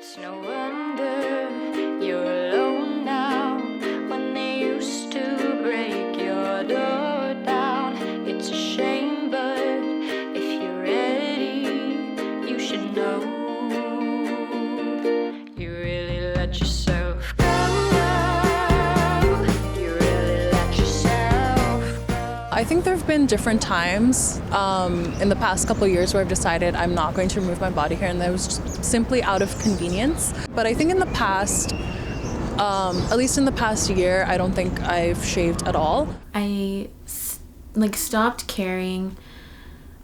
It's no wonder you're alone now when they used to break your door down. It's a shame, but if you're ready, you should know you really let yourself go. You really let yourself go. I think there have been different times in the past couple of years where I've decided I'm not going to remove my body hair, and that was just simply out of convenience. But I think in the past, at least in the past year, I don't think I've shaved at all. I stopped caring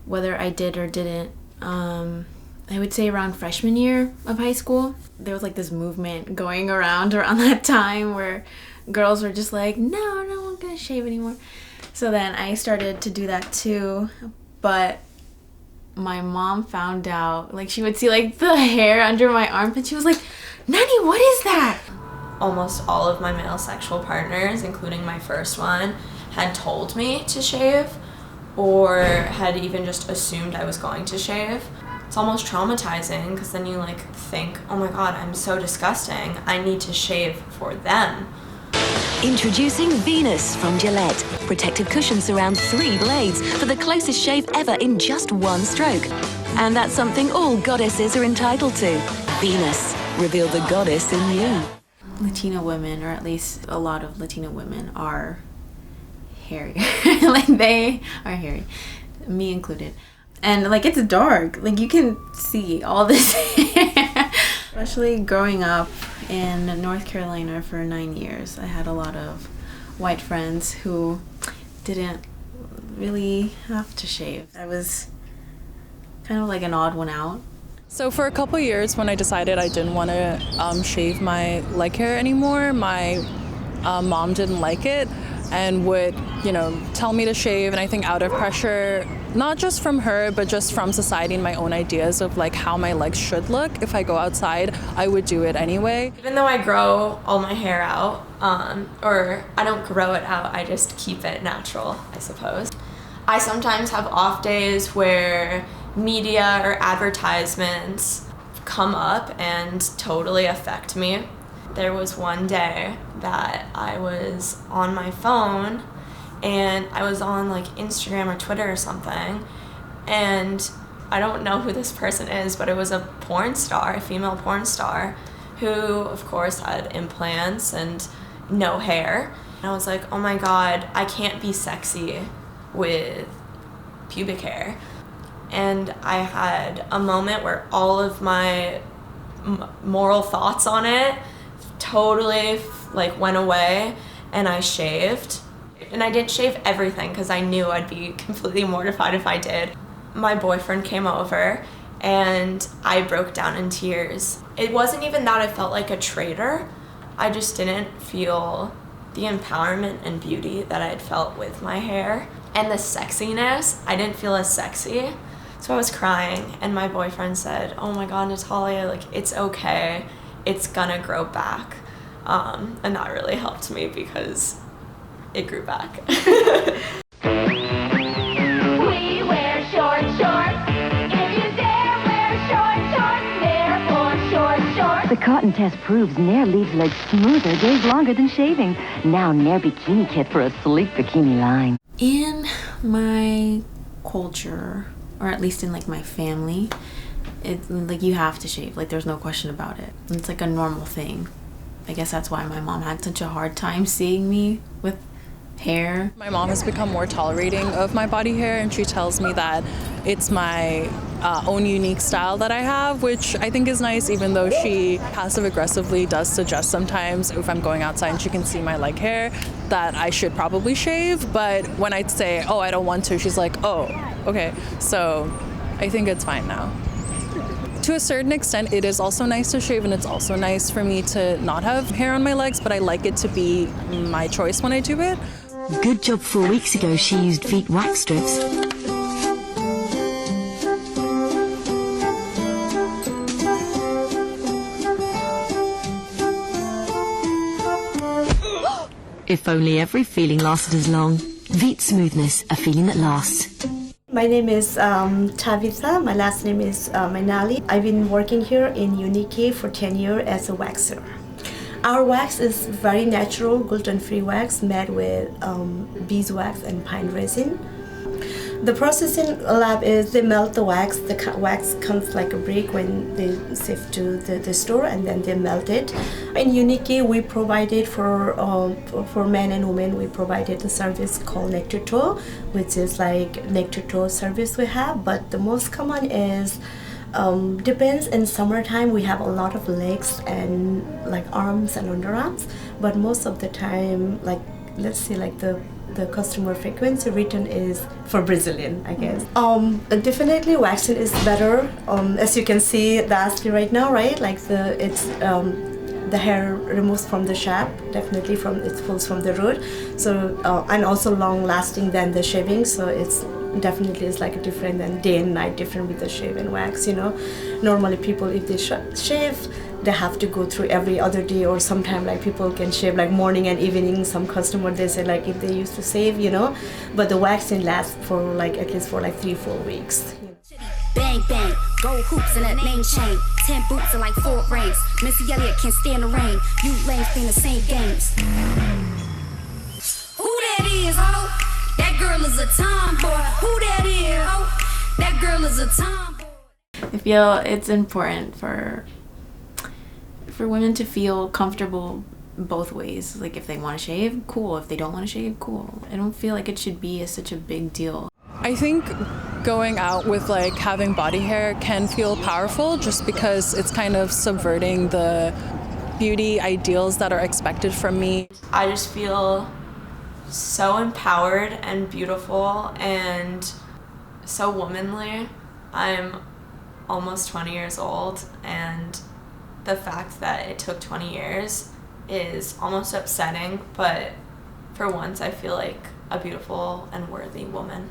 whether I did or didn't. I would say around freshman year of high school. There was like this movement going around that time where girls were just like, no, I'm gonna shave anymore. So then I started to do that too, but my mom found out. Like, she would see like the hair under my armpit. She was like, Nani, what is that? Almost all of my male sexual partners, including my first one, had told me to shave or had even just assumed I was going to shave. It's almost traumatizing because then you like think, oh my god, I'm so disgusting. I need to shave for them. Introducing Venus from Gillette. Protective cushions surround 3 blades for the closest shave ever in just 1 stroke. And that's something all goddesses are entitled to. Venus, reveal the goddess in you. Latina women, or at least a lot of Latina women, are hairy. Like, they are hairy, me included. And like, it's dark, like you can see all this hair. Especially growing up in North Carolina for 9 years, I had a lot of white friends who didn't really have to shave. I was kind of like an odd one out. So for a couple years, when I decided I didn't want to shave my leg hair anymore, my mom didn't like it and would, tell me to shave. And I think out of pressure, not just from her, but just from society and my own ideas of like how my legs should look, if I go outside, I would do it anyway. Even though I grow all my hair out, or I don't grow it out, I just keep it natural, I suppose. I sometimes have off days where media or advertisements come up and totally affect me. There was one day that I was on my phone and I was on like Instagram or Twitter or something, and I don't know who this person is, but it was a porn star, a female porn star, who of course had implants and no hair. And I was like, oh my god, I can't be sexy with pubic hair. And I had a moment where all of my moral thoughts on it totally like went away, and I shaved. And I didn't shave everything because I knew I'd be completely mortified if I did. My boyfriend came over and I broke down in tears. It wasn't even that I felt like a traitor. I just didn't feel the empowerment and beauty that I had felt with my hair. And the sexiness, I didn't feel as sexy. So I was crying, and my boyfriend said, oh my god, Natalia, like, it's okay. It's gonna grow back. And that really helped me because it grew back. We wear short shorts. If you dare wear short shorts, therefore short shorts. The cotton test proves Nair leaves legs smoother days longer than shaving. Now Nair Bikini Kit for a sleek bikini line. In my culture, or at least in like my family, it's like you have to shave. Like, there's no question about it. It's like a normal thing. I guess that's why my mom had such a hard time seeing me with hair. My mom has become more tolerating of my body hair, and she tells me that it's my own unique style that I have, which I think is nice, even though she passive-aggressively does suggest sometimes if I'm going outside and she can see my leg hair that I should probably shave. But when I say, oh, I don't want to, she's like, oh, okay. So I think it's fine now. To a certain extent, it is also nice to shave, and it's also nice for me to not have hair on my legs, but I like it to be my choice when I do it. Good job 4 weeks ago she used Veet wax strips. If only every feeling lasted as long. Veet Smoothness, a feeling that lasts. My name is Tavitha. My last name is Manali. I've been working here in Unique for 10 years as a waxer. Our wax is very natural, gluten-free wax made with beeswax and pine resin. The processing lab is they melt the wax. The wax comes like a brick when they shift to the store, and then they melt it. In Unique, we provided for men and women. We provided the service called neck to toe, which is like neck to toe service we have. But the most common is depends. In summertime, we have a lot of legs and like arms and underarms. But most of the time, like let's say like the customer frequency return is for Brazilian, I guess. Definitely waxing is better. As you can see the aspi right now, right? Like the hair removes from the shaft, definitely it pulls from the root. So and also long lasting than the shaving. So it's definitely is like different than day and night different with the shave and wax. Normally people if they shave, they have to go through every other day, or sometimes like people can shave like morning and evening. Some customer they say like if they used to save, but the waxing lasts for like at least for like 3-4 weeks. Bang bang, gold hoops and that name chain, 10 boots and like 4 rings. Missy Elliott can't stand the rain. You lanes playing the same games. Who that is, ho? That girl is a tomboy. Who that is, ho? That girl is a tomboy. I feel it's important for women to feel comfortable both ways. Like if they want to shave, cool. If they don't want to shave, cool. I don't feel like it should be such a big deal. I think going out with like having body hair can feel powerful just because it's kind of subverting the beauty ideals that are expected from me. I just feel so empowered and beautiful and so womanly. I'm almost 20 years old, and the fact that it took 20 years is almost upsetting, but for once I feel like a beautiful and worthy woman.